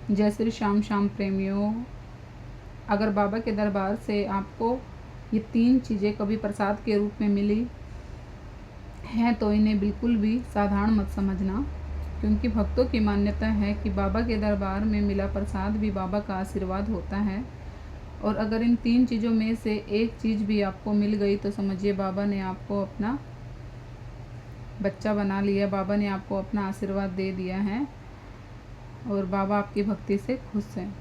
जय श्री श्याम श्याम प्रेमियों, अगर बाबा के दरबार से आपको ये 3 चीज़ें कभी प्रसाद के रूप में मिली हैं तो इन्हें बिल्कुल भी साधारण मत समझना, क्योंकि भक्तों की मान्यता है कि बाबा के दरबार में मिला प्रसाद भी बाबा का आशीर्वाद होता है। और अगर इन 3 चीज़ों में से एक चीज़ भी आपको मिल गई तो समझिए बाबा ने आपको अपना बच्चा बना लिया, बाबा ने आपको अपना आशीर्वाद दे दिया है और बाबा आपकी भक्ति से खुश हैं।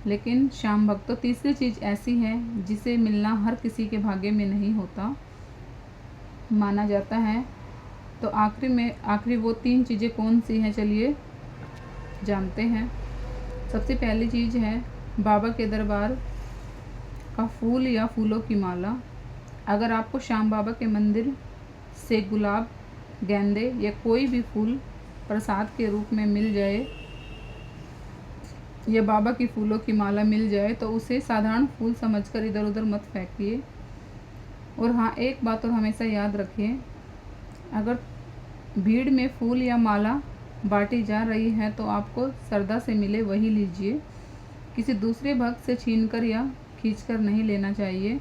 लेकिन श्याम भक्तों, तीसरी चीज़ ऐसी है जिसे मिलना हर किसी के भाग्य में नहीं होता माना जाता है। तो आखिरी वो 3 चीज़ें कौन सी हैं, चलिए जानते हैं। सबसे पहली चीज़ है बाबा के दरबार का फूल या फूलों की माला। अगर आपको श्याम बाबा के मंदिर से गुलाब, गेंदे या कोई भी फूल प्रसाद के रूप में मिल जाए या बाबा की फूलों की माला मिल जाए तो उसे साधारण फूल समझकर इधर उधर मत फेंकिए। और हाँ, एक बात और हमेशा याद रखिए, अगर भीड़ में फूल या माला बांटी जा रही है तो आपको श्रद्धा से मिले वही लीजिए, किसी दूसरे भक्त से छीनकर या खींचकर नहीं लेना चाहिए,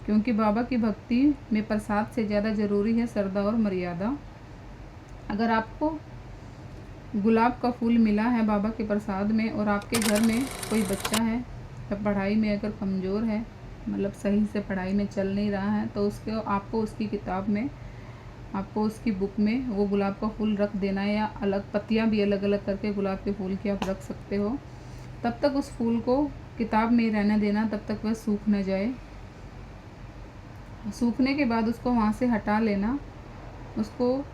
क्योंकि बाबा की भक्ति में प्रसाद से ज़्यादा ज़रूरी है श्रद्धा और मर्यादा। अगर आपको गुलाब का फूल मिला है बाबा के प्रसाद में और आपके घर में कोई बच्चा है या पढ़ाई में अगर कमज़ोर है, मतलब सही से पढ़ाई में चल नहीं रहा है, तो आपको उसकी किताब में, आपको उसकी बुक में वो गुलाब का फूल रख देना है, या अलग पत्तियां भी अलग अलग करके गुलाब के फूल की आप रख सकते हो। तब तक उस फूल को किताब में ही रहने देना, तब तक वह सूख न जाए। सूखने के बाद उसको वहाँ से हटा लेना। उसको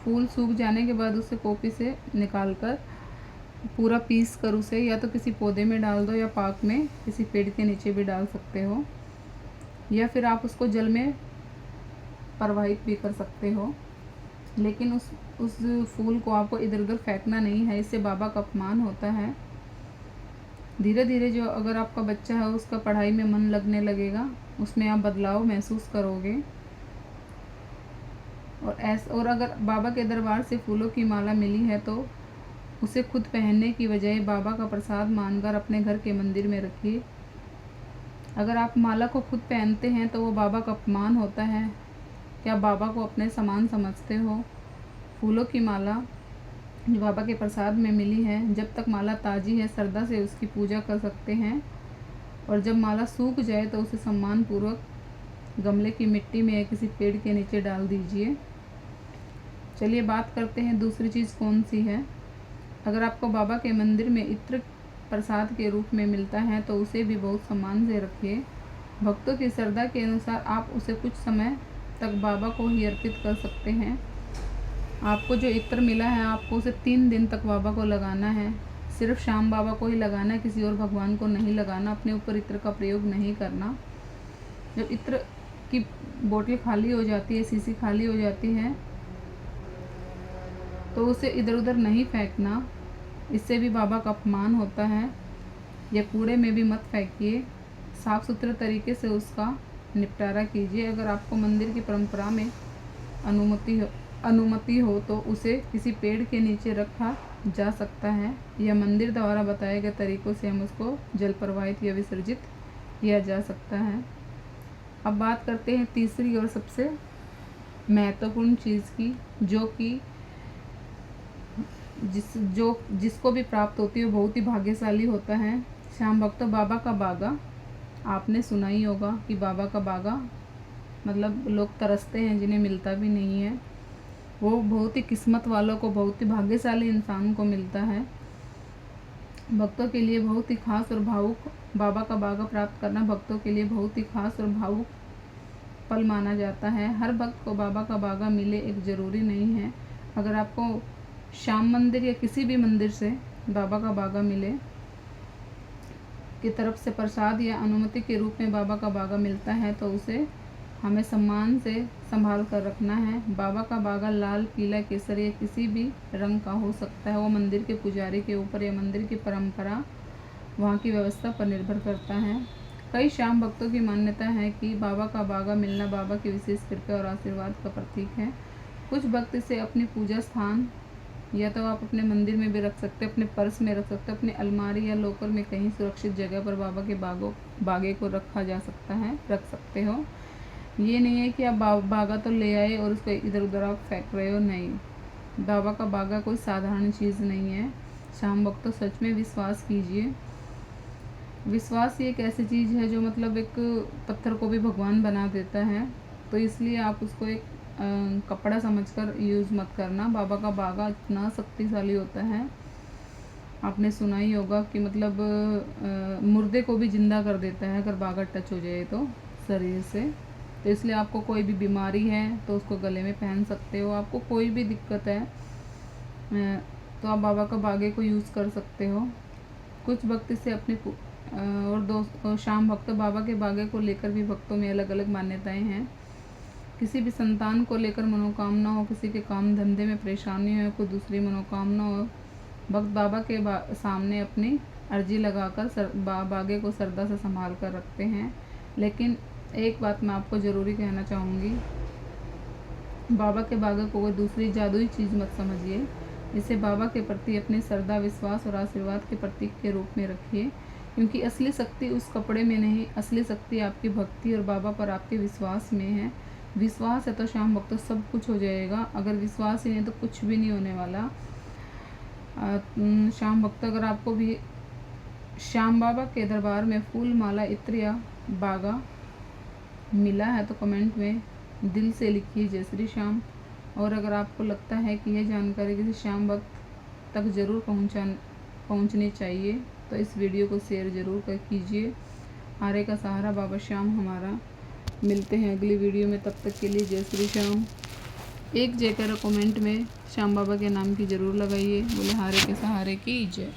फूल सूख जाने के बाद उसे कॉपी से निकाल कर पूरा पीस कर उसे या तो किसी पौधे में डाल दो या पार्क में किसी पेड़ के नीचे भी डाल सकते हो, या फिर आप उसको जल में प्रवाहित भी कर सकते हो। लेकिन उस फूल को आपको इधर उधर फेंकना नहीं है, इससे बाबा का अपमान होता है। धीरे धीरे जो अगर आपका बच्चा है उसका पढ़ाई में मन लगने लगेगा, उसमें आप बदलाव महसूस करोगे। और अगर बाबा के दरबार से फूलों की माला मिली है तो उसे खुद पहनने की बजाय बाबा का प्रसाद मानकर अपने घर के मंदिर में रखिए। अगर आप माला को खुद पहनते हैं तो वो बाबा का अपमान होता है। क्या बाबा को अपने समान समझते हो? फूलों की माला जो बाबा के प्रसाद में मिली है, जब तक माला ताज़ी है श्रद्धा से उसकी पूजा कर सकते हैं, और जब माला सूख जाए तो उसे सम्मानपूर्वक गमले की मिट्टी में या किसी पेड़ के नीचे डाल दीजिए। चलिए बात करते हैं दूसरी चीज़ कौन सी है। अगर आपको बाबा के मंदिर में इत्र प्रसाद के रूप में मिलता है तो उसे भी बहुत सम्मान से रखिए। भक्तों की श्रद्धा के अनुसार आप उसे कुछ समय तक बाबा को ही अर्पित कर सकते हैं। आपको जो इत्र मिला है आपको उसे 3 दिन तक बाबा को लगाना है। सिर्फ श्याम बाबा को ही लगाना है, किसी और भगवान को नहीं लगाना। अपने ऊपर इत्र का प्रयोग नहीं करना। जब इत्र की बोतल खाली हो जाती है, शीशी खाली हो जाती है, तो उसे इधर उधर नहीं फेंकना, इससे भी बाबा का अपमान होता है। या कूड़े में भी मत फेंकिए, साफ़ सुथरे तरीके से उसका निपटारा कीजिए। अगर आपको मंदिर की परंपरा में अनुमति हो तो उसे किसी पेड़ के नीचे रखा जा सकता है, या मंदिर द्वारा बताए गए तरीक़ों से हम उसको जल प्रवाहित या विसर्जित किया जा सकता है। अब बात करते हैं तीसरी और सबसे महत्वपूर्ण चीज़ की, जो कि जिसको भी प्राप्त होती है वो बहुत ही भाग्यशाली होता है। श्याम भक्तों, बाबा का बागा आपने सुना ही होगा कि बाबा का बागा मतलब लोग तरसते हैं जिन्हें मिलता भी नहीं है। वो बहुत ही किस्मत वालों को, बहुत ही भाग्यशाली इंसान को मिलता है। भक्तों के लिए बहुत ही खास और भावुक बाबा का बागा प्राप्त करना भक्तों के लिए बहुत ही खास और भावुक पल माना जाता है। हर भक्त को बाबा का बागा मिले एक ज़रूरी नहीं है। अगर आपको श्याम मंदिर या किसी भी मंदिर से बाबा का बागा मिले, की तरफ से प्रसाद या अनुमति के रूप में बाबा का बागा मिलता है, तो उसे हमें सम्मान से संभाल कर रखना है। बाबा का बागा लाल, पीला, केसरी या किसी भी रंग का हो सकता है। वो मंदिर के पुजारी के ऊपर या मंदिर की परंपरा, वहाँ की व्यवस्था पर निर्भर करता है। कई श्याम भक्तों की मान्यता है कि बाबा का बागा मिलना बाबा की विशेष कृपा और आशीर्वाद का प्रतीक है। कुछ भक्त इसे अपनी पूजा स्थान या तो आप अपने मंदिर में भी रख सकते हो, अपने पर्स में रख सकते हो, अपने अलमारी या लॉकर में कहीं सुरक्षित जगह पर बाबा के बागे को रखा जा सकता है, रख सकते हो। ये नहीं है कि आप बागा तो ले आए और उसको इधर उधर आप फेंक रहे हो, नहीं। बाबा का बागा कोई साधारण चीज़ नहीं है। शाम वक्त तो सच में विश्वास कीजिए। विश्वास ये एक ऐसी चीज़ है जो मतलब एक पत्थर को भी भगवान बना देता है। तो इसलिए आप उसको एक कपड़ा समझकर यूज़ मत करना। बाबा का बागा इतना शक्तिशाली होता है, आपने सुना ही होगा कि मतलब मुर्दे को भी ज़िंदा कर देता है अगर बागा टच हो जाए तो शरीर से। तो इसलिए आपको कोई भी बीमारी है तो उसको गले में पहन सकते हो। आपको कोई भी दिक्कत है तो आप बाबा का बागे को यूज़ कर सकते हो। कुछ भक्त से अपने और दोस्त शाम भक्त बाबा के बागे को लेकर भी भक्तों में अलग अलग मान्यताएं हैं। किसी भी संतान को लेकर मनोकामना हो, किसी के काम धंधे में परेशानी हो, कोई दूसरी मनोकामना हो, भक्त बाबा के सामने अपनी अर्जी लगाकर बागे को श्रद्धा से संभाल कर रखते हैं। लेकिन एक बात मैं आपको ज़रूरी कहना चाहूँगी, बाबा के बागे को कोई दूसरी जादुई चीज़ मत समझिए। इसे बाबा के प्रति अपने श्रद्धा, विश्वास और आशीर्वाद के प्रतीक के रूप में रखिए, क्योंकि असली शक्ति उस कपड़े में नहीं, असली शक्ति आपकी भक्ति और बाबा पर आपके विश्वास में है। विश्वास है तो शाम वक्त तो सब कुछ हो जाएगा, अगर विश्वास ही नहीं तो कुछ भी नहीं होने वाला। शाम वक्त अगर आपको भी श्याम बाबा के दरबार में फूल, माला, इत्र या बागा मिला है तो कमेंट में दिल से लिखिए जय श्री श्याम। और अगर आपको लगता है कि यह जानकारी किसी श्याम भक्त तक ज़रूर पहुंचनी चाहिए तो इस वीडियो को शेयर ज़रूर कीजिए। हारे का सहारा बाबा श्याम हमारा। मिलते हैं अगली वीडियो में, तब तक के लिए जय श्री श्याम। एक जयकारा कमेंट में श्याम बाबा के नाम की ज़रूर लगाइए। बोले हारे के सहारे की जय।